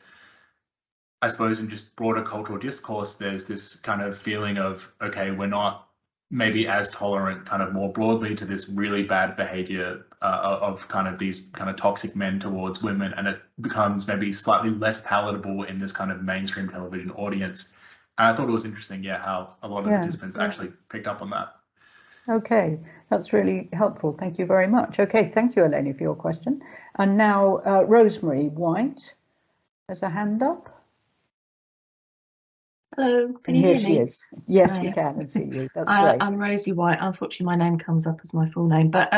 Speaker 3: I suppose, in just broader cultural discourse, there's this kind of feeling of, okay, we're not maybe as tolerant kind of more broadly to this really bad behavior of kind of these kind of toxic men towards women, and it becomes maybe slightly less palatable in this kind of mainstream television audience. And I thought it was interesting, yeah, how a lot of participants actually picked up on that.
Speaker 1: Okay, that's really helpful. Thank you very much. Okay, thank you, Eleni, for your question. And now Rosemary White has a hand up.
Speaker 5: Hello, can you hear me?
Speaker 1: Here she is. Yes, we can and see you. That's great.
Speaker 5: I'm Rosie White. Unfortunately, my name comes up as my full name, but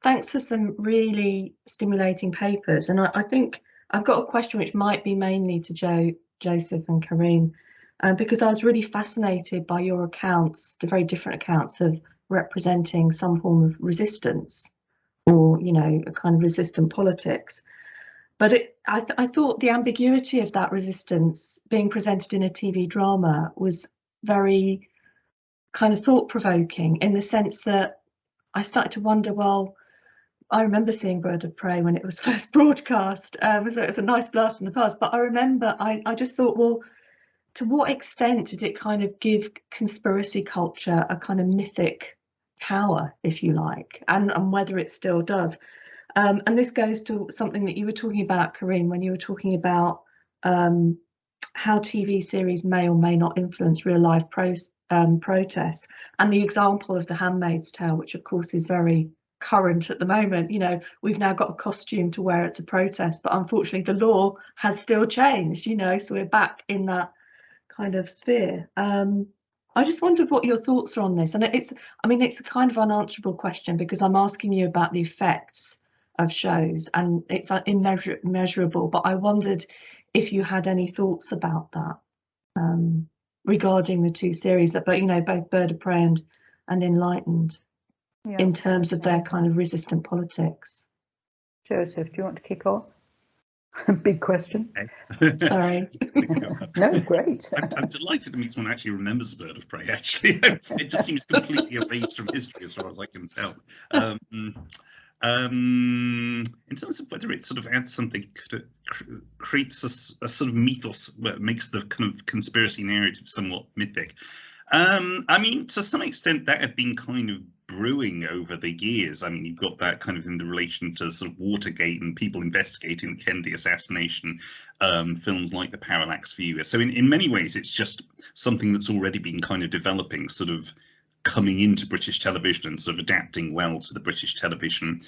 Speaker 5: thanks for some really stimulating papers. And I think I've got a question which might be mainly to Joseph and Karim, because I was really fascinated by your accounts, the very different accounts of representing some form of resistance, or, you know, a kind of resistant politics. But I thought the ambiguity of that resistance being presented in a TV drama was very kind of thought-provoking in the sense that I started to wonder, well, I remember seeing Bird of Prey when it was first broadcast, so it was a nice blast from the past, but I remember I just thought, well, to what extent did it kind of give conspiracy culture a kind of mythic power, if you like, and whether it still does. And this goes to something that you were talking about, Corinne, when you were talking about how TV series may or may not influence real life protests, and the example of The Handmaid's Tale, which of course is very current at the moment. You know, we've now got a costume to wear at a protest, but unfortunately the law has still changed, you know, so we're back in that kind of sphere. I just wondered what your thoughts are on this, and it's a kind of unanswerable question because I'm asking you about the effects of shows and it's immeasurable, but I wondered if you had any thoughts about that regarding the two series, but you know, both Bird of Prey and Enlightened, in terms of their kind of resistant politics.
Speaker 1: Joseph, do you want to kick off? Big question.
Speaker 5: Sorry.
Speaker 1: No, great.
Speaker 2: I'm delighted to meet someone who actually remembers Bird of Prey, actually. It just seems completely erased from history as far as I can tell. In terms of whether it sort of adds something, creates a sort of mythos that makes the kind of conspiracy narrative somewhat mythic. I mean, to some extent that had been kind of brewing over the years. I mean, you've got that kind of in the relation to sort of Watergate and people investigating the Kennedy assassination, films like The Parallax Viewer. So in many ways, it's just something that's already been kind of developing, sort of coming into British television and sort of adapting well to the British television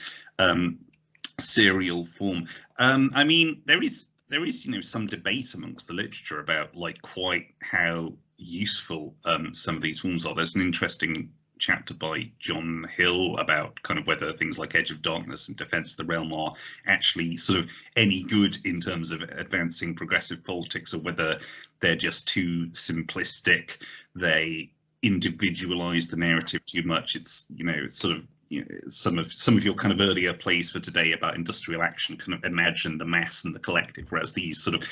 Speaker 2: serial form. I mean, there is you know, some debate amongst the literature about like quite how useful some of these forms are. There's an interesting chapter by John Hill about kind of whether things like Edge of Darkness and Defence of the Realm are actually sort of any good in terms of advancing progressive politics, or whether they're just too simplistic, they individualize the narrative too much. It's, you know, it's sort of, you know, some of your kind of earlier plays for today about industrial action kind of imagine the mass and the collective, whereas these sort of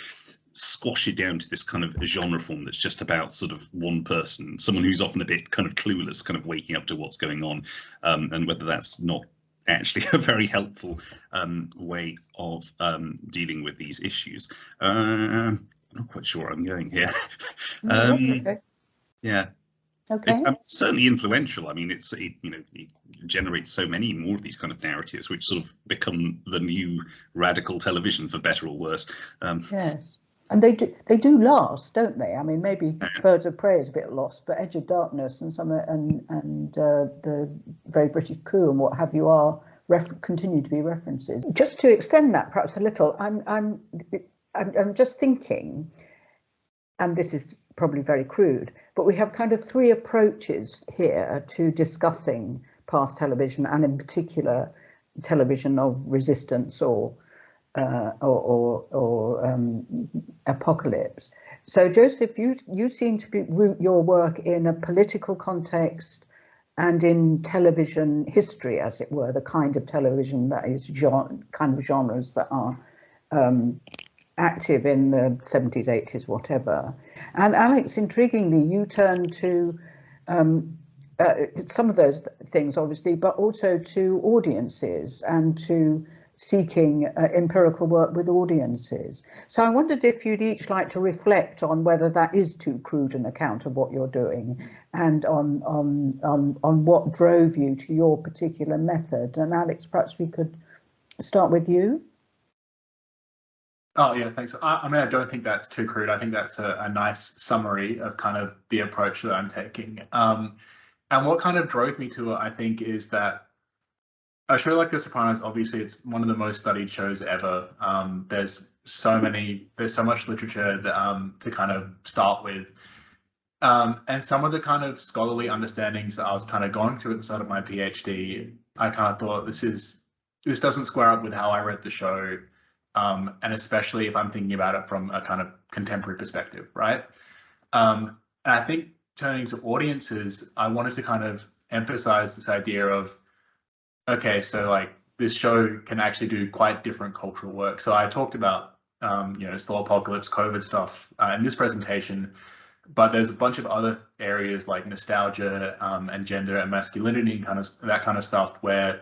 Speaker 2: squash it down to this kind of genre form that's just about sort of one person, someone who's often a bit kind of clueless, kind of waking up to what's going on, and whether that's not actually a very helpful way of dealing with these issues. I'm not quite sure where I'm going here.
Speaker 1: Okay.
Speaker 2: Yeah.
Speaker 1: Okay.
Speaker 2: It's certainly influential. I mean, it generates so many more of these kind of narratives, which sort of become the new radical television, for better or worse.
Speaker 1: Yes, and they do last, don't they? I mean, maybe Birds of Prey is a bit lost, but Edge of Darkness and the Very British Coup and what have you are continue to be references. Just to extend that perhaps a little, I'm just thinking, and this is probably very crude, but we have kind of three approaches here to discussing past television, and in particular television of resistance or apocalypse. So Joseph, you seem to root your work in a political context and in television history, as it were, the kind of television that is kind of genres that are active in the 70s, 80s, whatever. And Alex, intriguingly, you turn to some of those things, obviously, but also to audiences and to seeking empirical work with audiences. So I wondered if you'd each like to reflect on whether that is too crude an account of what you're doing, and on what drove you to your particular method. And Alex, perhaps we could start with you.
Speaker 3: Oh yeah, thanks. I mean, I don't think that's too crude. I think that's a nice summary of kind of the approach that I'm taking. And what kind of drove me to it, I think, is that a show like The Sopranos, obviously, it's one of the most studied shows ever. There's so much literature that, to kind of start with. And some of the kind of scholarly understandings that I was kind of going through at the start of my PhD, I kind of thought this doesn't square up with how I read the show. And especially if I'm thinking about it from a kind of contemporary perspective, right? And I think turning to audiences, I wanted to kind of emphasize this idea of, okay, so like this show can actually do quite different cultural work. So I talked about, slow apocalypse, COVID stuff in this presentation, But there's a bunch of other areas like nostalgia and gender and masculinity and that kind of stuff where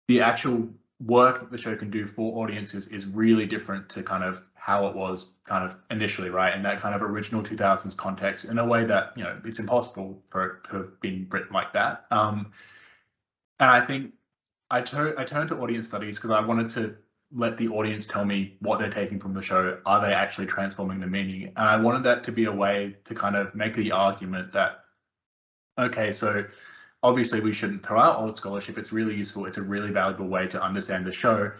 Speaker 3: the actual work that the show can do for audiences is really different to kind of how it was kind of initially, right? In that kind of original 2000s context, in a way that, you know, it's impossible for it to have been written like that. And I think I turned to audience studies because I wanted to let the audience tell me what they're taking from the show. Are they actually transforming the meaning? And I wanted that to be a way to kind of make the argument that, okay, so obviously we shouldn't throw out old scholarship. It's really useful. It's a really valuable way to understand the show.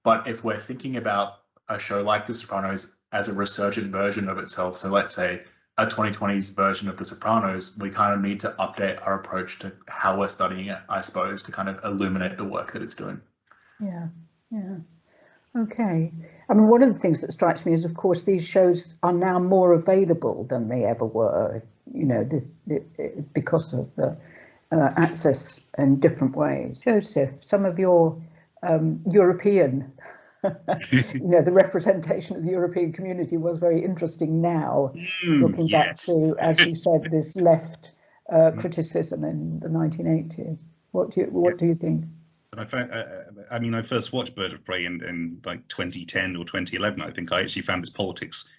Speaker 3: But if we're thinking about a show like The Sopranos as a resurgent version of itself, so let's say a 2020s version of The Sopranos, we kind of need to update our approach to how we're studying it, I suppose, to kind of illuminate the work that it's doing.
Speaker 1: Yeah, yeah. Okay. I mean, one of the things that strikes me is, of course, these shows are now more available than they ever were, you know, because of the access in different ways. Joseph, some of your European, you know, the representation of the European community was very interesting now, looking back to, as you said, this left criticism in the 1980s. What do you think?
Speaker 2: I mean, I first watched Bird of Prey in like 2010 or 2011. I think I actually found its politics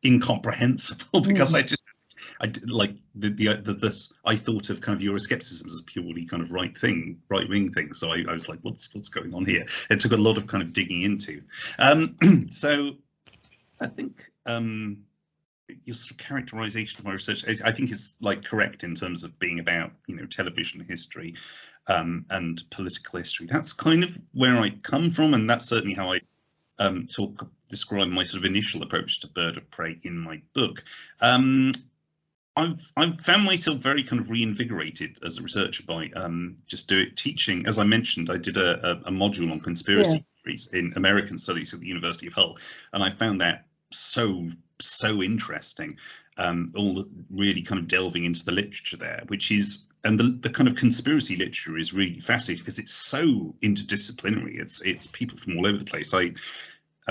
Speaker 2: incomprehensible because I like I thought of kind of Euroscepticism as a purely kind of right-wing thing. So I was like, what's going on here? It took a lot of kind of digging into. So I think your sort of characterization of my research, I think, is like correct in terms of being about, you know, television history and political history. That's kind of where I come from, and that's certainly how I describe my sort of initial approach to Bird of Prey in my book. I've found myself very kind of reinvigorated as a researcher by just teaching. As I mentioned, I did a module on conspiracy theories in American Studies at the University of Hull, and I found that so interesting. All really kind of delving into the literature there, which is, and the kind of conspiracy literature is really fascinating because it's so interdisciplinary. It's people from all over the place. I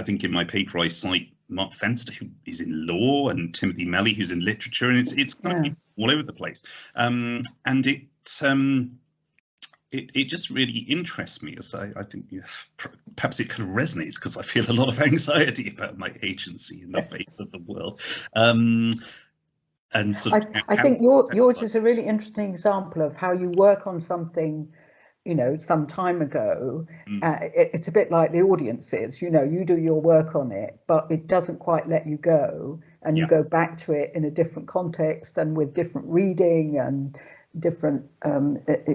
Speaker 2: think in my paper I cite Mark Fenster, who is in law, and Timothy Melly, who's in literature, and it's kind of all over the place. And it just really interests me, as I think, you know, perhaps it kind of resonates because I feel a lot of anxiety about my agency in the face of the world. And so
Speaker 1: I think yours is a really interesting example of how you work on something, you know, some time ago. It's a bit like the audiences, you know, you do your work on it, but it doesn't quite let you go, and you go back to it in a different context and with different reading and different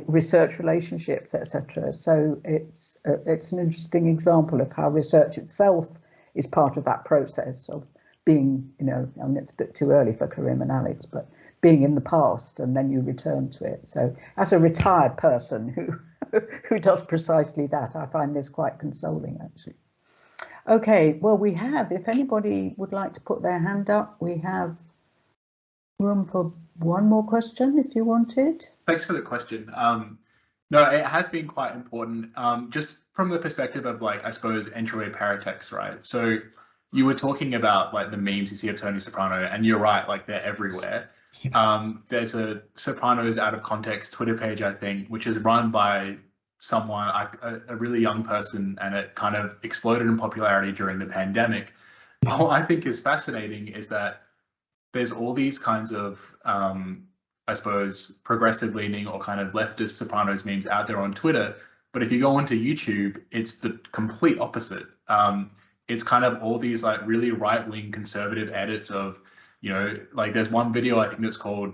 Speaker 1: research relationships, etc. So it's an interesting example of how research itself is part of that process of being, you know, I mean, it's a bit too early for Karim and Alex, but being in the past and then you return to it. So as a retired person who does precisely that, I find this quite consoling, actually. Okay, well, we have, if anybody would like to put their hand up, we have room for one more question if you wanted.
Speaker 3: Thanks for the question. No, it has been quite important, just from the perspective of, like, I suppose, entryway paratext, right? So you were talking about like the memes you see of Tony Soprano, and you're right, like they're everywhere. There's a Sopranos out of context Twitter page, I think, which is run by someone, a really young person, and it kind of exploded in popularity during the pandemic. What I think is fascinating is that there's all these kinds of, I suppose, progressive leaning or kind of leftist Sopranos memes out there on Twitter. But if you go onto YouTube, it's the complete opposite. It's kind of all these like really right-wing conservative edits of, you know, like there's one video I think that's called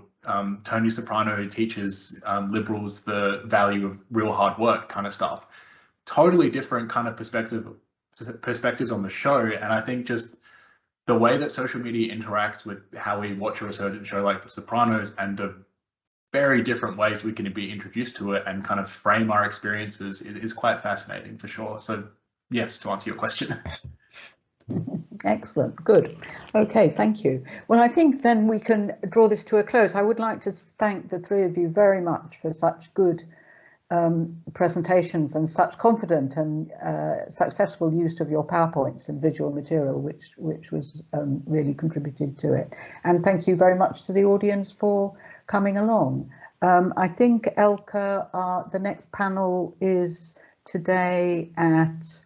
Speaker 3: Tony Soprano teaches liberals the value of real hard work kind of stuff. Totally different kind of perspectives on the show. And I think just the way that social media interacts with how we watch a resurgent show like The Sopranos, and the very different ways we can be introduced to it and kind of frame our experiences is quite fascinating for sure. So yes, to answer your question.
Speaker 1: Excellent, good. Okay, thank you. Well, I think then we can draw this to a close. I would like to thank the three of you very much for such good presentations and such confident and successful use of your PowerPoints and visual material, which was really contributed to it. And thank you very much to the audience for coming along. I think, Elke, the next panel is today at